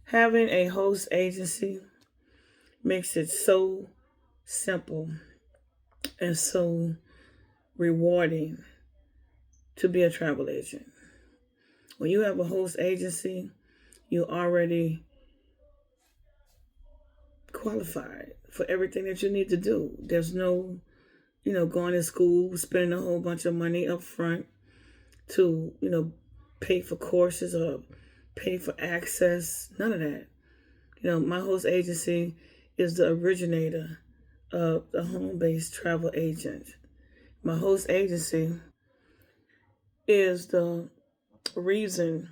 Having a host agency makes it so simple and so rewarding to be a travel agent. When you have a host agency, you already qualified for everything that you need to do. There's no, going to school, spending a whole bunch of money up front to, pay for courses or pay for access. None of that. My host agency is the originator of the home-based travel agent. My host agency is the reason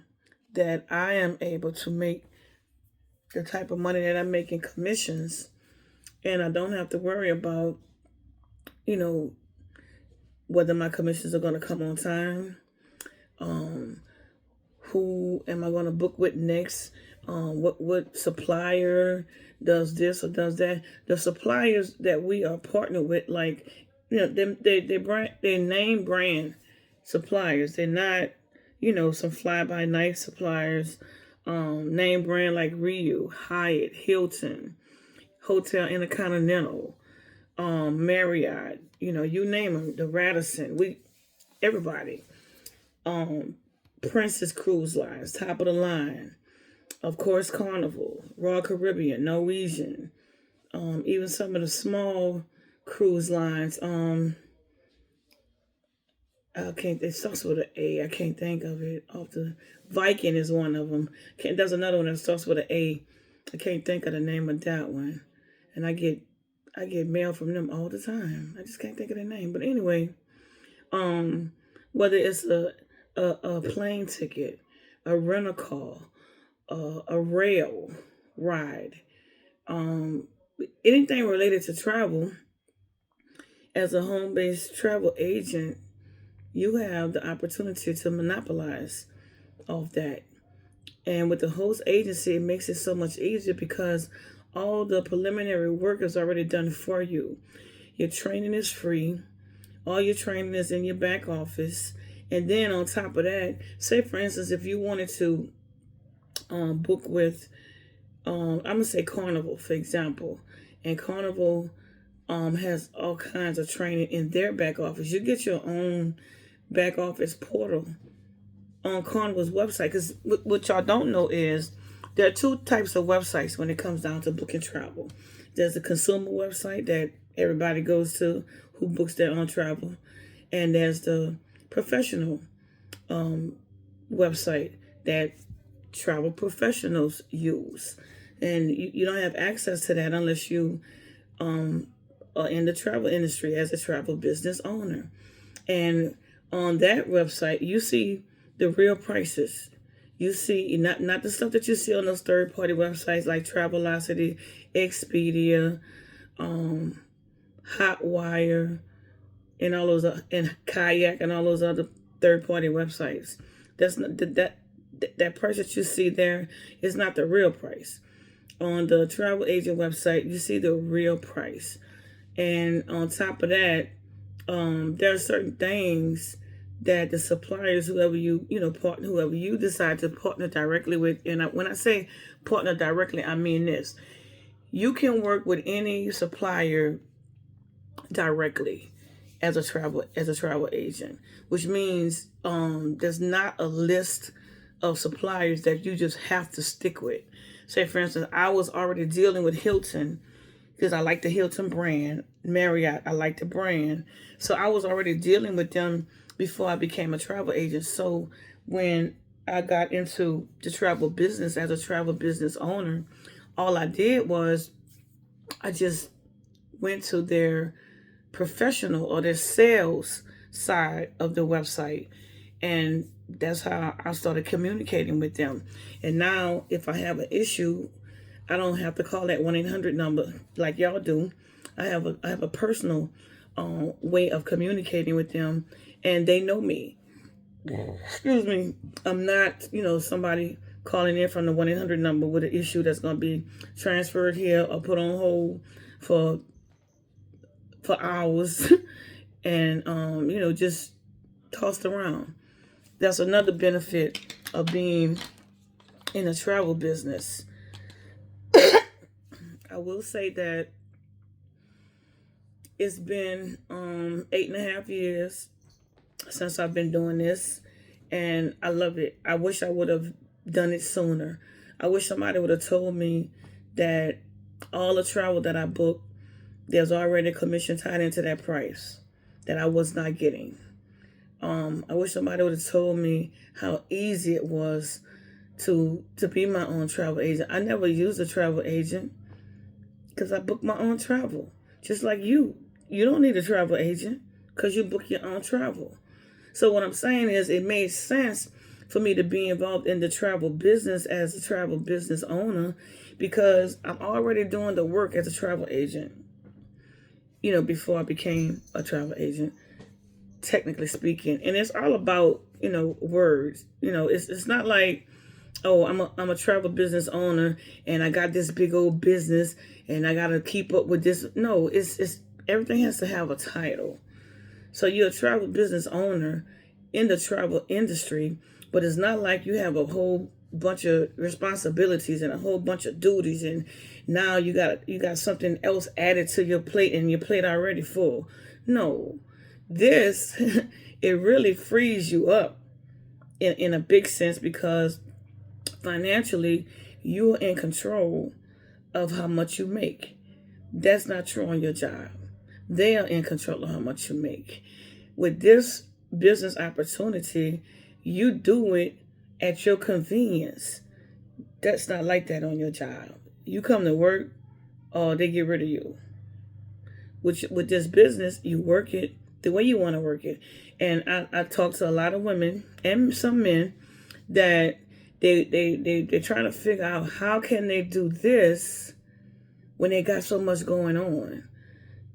that I am able to make the type of money that I make in commissions, and I don't have to worry about, you know, whether my commissions are going to come on time, um, who am I going to book with next, what supplier does this or does that. The suppliers that we are partnered with, like, they name brand suppliers. They're not, some fly by night suppliers. Name brand like Ryu, Hyatt, Hilton, Hotel Intercontinental, Marriott, you name them, the Radisson, everybody. Princess Cruise Lines, top of the line. Of course, Carnival, Royal Caribbean, Norwegian, even some of the small cruise lines. I can't. It starts with an A. I can't think of it. Off the Viking is one of them. There's another one that starts with an A. I can't think of the name of that one. And I get mail from them all the time. I just can't think of their name. But anyway, whether it's a plane ticket, a rental car, a rail ride, um, anything related to travel, as a home-based travel agent, you have the opportunity to monopolize off that. And with the host agency, it makes it so much easier because all the preliminary work is already done for you. Your training is free. All your training is in your back office. And then on top of that, say for instance, if you wanted to book with, I'm going to say Carnival, for example. And Carnival has all kinds of training in their back office. You get your own back office portal on Carnival's website. Because what y'all don't know is there are two types of websites when it comes down to booking travel. There's a consumer website that everybody goes to who books their own travel, and there's the professional website that travel professionals use. And you don't have access to that unless you are in the travel industry as a travel business owner. And on that website, you see the real prices. You see not the stuff that you see on those third party websites like Travelocity, Expedia, Hotwire, and all those and Kayak and all those other third party websites. That's not that price that you see there is not the real price. On the travel agent website, you see the real price, and on top of that, there are certain things that the suppliers, whoever partner, whoever you decide to partner directly with, and when I say partner directly, I mean this: you can work with any supplier directly as a travel agent, which means there's not a list of suppliers that you just have to stick with. Say, for instance, I was already dealing with Hilton because I like the Hilton brand. Marriott, I like the brand. So I was already dealing with them before I became a travel agent. So when I got into the travel business as a travel business owner, all I did was I just went to their professional or their sales side of the website, and that's how I started communicating with them. And now if I have an issue, I don't have to call that 1-800 number like y'all do. I have a personal way of communicating with them, and they know me. Excuse me. I'm not, somebody calling in from the 1-800 number with an issue that's going to be transferred here or put on hold for hours and just tossed around. That's another benefit of being in a travel business. I will say that it's been 8.5 years since I've been doing this, and I love it. I wish I would have done it sooner. I wish somebody would have told me that all the travel that I booked, there's already a commission tied into that price that I was not getting. I wish somebody would have told me how easy it was to be my own travel agent. I never used a travel agent because I booked my own travel. Just like you. You don't need a travel agent because you book your own travel. So what I'm saying is it made sense for me to be involved in the travel business as a travel business owner because I'm already doing the work as a travel agent, before I became a travel agent, technically speaking. And it's all about, words. It's not like, oh, I'm a travel business owner and I got this big old business and I got to keep up with this. No, it's everything has to have a title. So you're a travel business owner in the travel industry, but it's not like you have a whole bunch of responsibilities and a whole bunch of duties, and now you got something else added to your plate and your plate already full. No, this it really frees you up in a big sense because financially you're in control of how much you make. That's not true on your job. They are in control of how much you make. With this business opportunity, you do it at your convenience. That's not like that on your job. You come to work, or they get rid of you. With this business, you work it the way you want to work it. And I talk to a lot of women and some men that they're trying to figure out how can they do this when they got so much going on.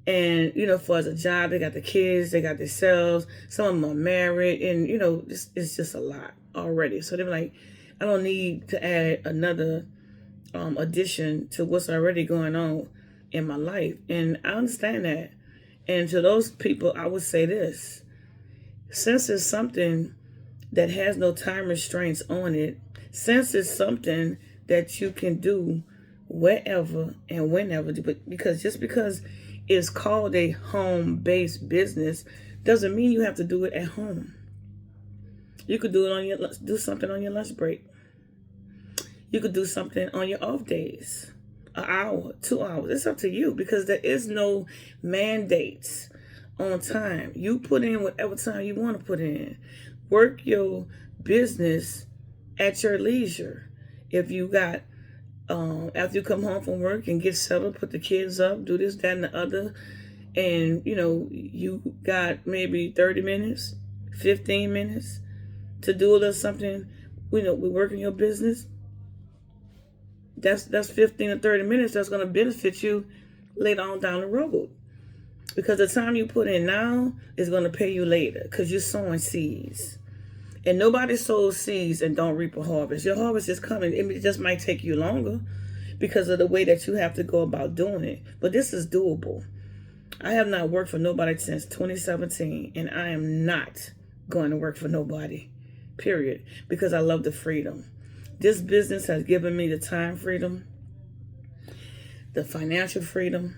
And, for as a job, they got the kids, they got themselves, some of them are married, and, it's just a lot already. So they're like, I don't need to add another addition to what's already going on in my life. And I understand that. And to those people, I would say this. Since it's something that has no time restraints on it, since it's something that you can do wherever and whenever, because just because it's called a home-based business doesn't mean you have to do it at home. You could do something on your lunch break. You could do something on your off days, an hour, 2 hours. It's up to you because there is no mandates on time. You put in whatever time you want to put in. Work your business at your leisure. If you got after you come home from work and get settled, put the kids up, do this, that, and the other, and you got maybe 30 minutes, 15 minutes to do a little something, we work in your business. That's 15 or 30 minutes that's going to benefit you later on down the road. Because the time you put in now is going to pay you later because you're sowing seeds. And nobody sows seeds and don't reap a harvest. Your harvest is coming. It just might take you longer because of the way that you have to go about doing it. But this is doable. I have not worked for nobody since 2017, and I am not going to work for nobody, period, because I love the freedom. This business has given me the time freedom, the financial freedom,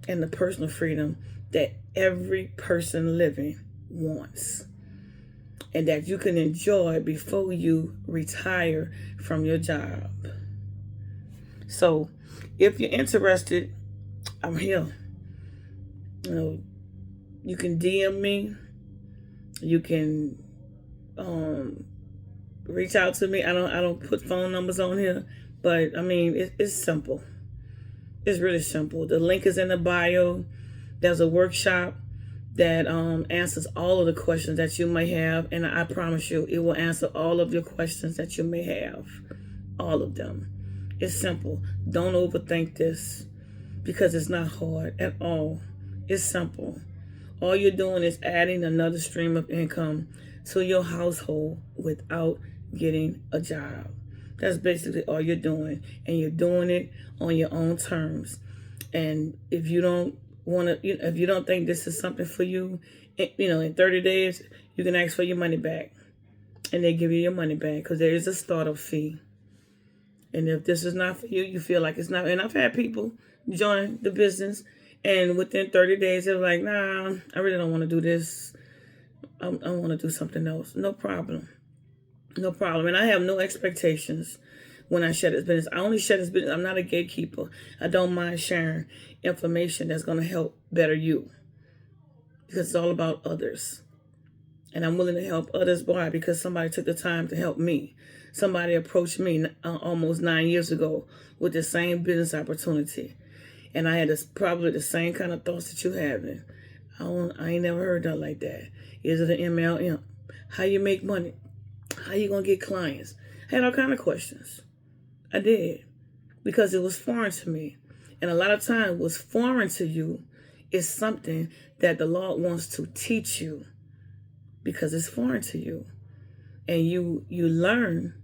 and the personal freedom that every person living wants, and that you can enjoy before you retire from your job. So if you're interested, I'm here. You can DM me. You can reach out to me. I don't put phone numbers on here, but I mean it's simple. It's really simple. The link is in the bio. There's a workshop that answers all of the questions that you may have, and I promise you it will answer all of your questions that you may have. All of them. It's simple. Don't overthink this because it's not hard at all. It's simple. All you're doing is adding another stream of income to your household without getting a job. That's basically all you're doing, and you're doing it on your own terms. And if you don't want to, if you don't think this is something for you, in 30 days, you can ask for your money back, and they give you your money back because there is a startup fee. And if this is not for you, you feel like it's not. And I've had people join the business, and within 30 days, they're like, nah, I really don't want to do this. I want to do something else. No problem. No problem. And I have no expectations when I share this business. I only share this business. I'm not a gatekeeper. I don't mind sharing information that's going to help better you, because it's all about others. And I'm willing to help others. Why? Because somebody took the time to help me. Somebody approached me almost 9 years ago with the same business opportunity. And I had probably the same kind of thoughts that you having. I ain't never heard that like that. Is it an MLM? How you make money? How you going to get clients? I had all kind of questions. I did. Because it was foreign to me. And a lot of times what's foreign to you is something that the Lord wants to teach you, because it's foreign to you. And you learn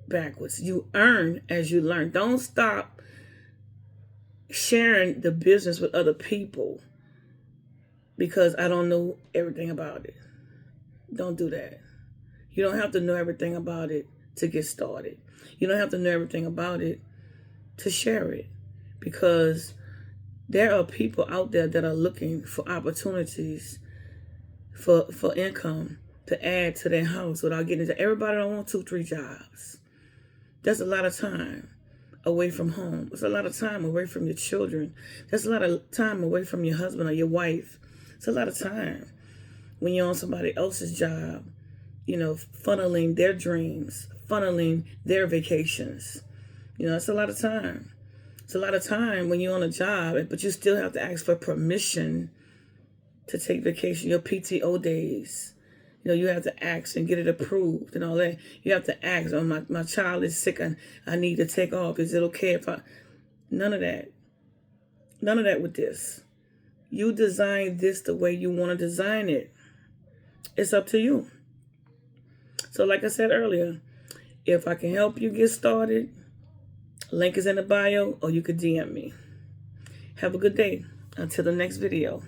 backwards. You earn as you learn. Don't stop sharing the business with other people because I don't know everything about it. Don't do that. You don't have to know everything about it to get started. You don't have to know everything about it to share it, because there are people out there that are looking for opportunities for income to add to their house without getting into. Everybody don't want 2-3 jobs. That's a lot of time away from home. It's a lot of time away from your children. That's a lot of time away from your husband or your wife. It's a lot of time when you're on somebody else's job, funneling their dreams, funneling their vacations. It's a lot of time. It's a lot of time when you're on a job, but you still have to ask for permission to take vacation, your PTO days. You have to ask and get it approved and all that. You have to ask, oh, my child is sick and I need to take off. Is it okay if I... None of that. None of that with this. You design this the way you want to design it. It's up to you. So like I said earlier, if I can help you get started, link is in the bio, or you could DM me. Have a good day. Until the next video.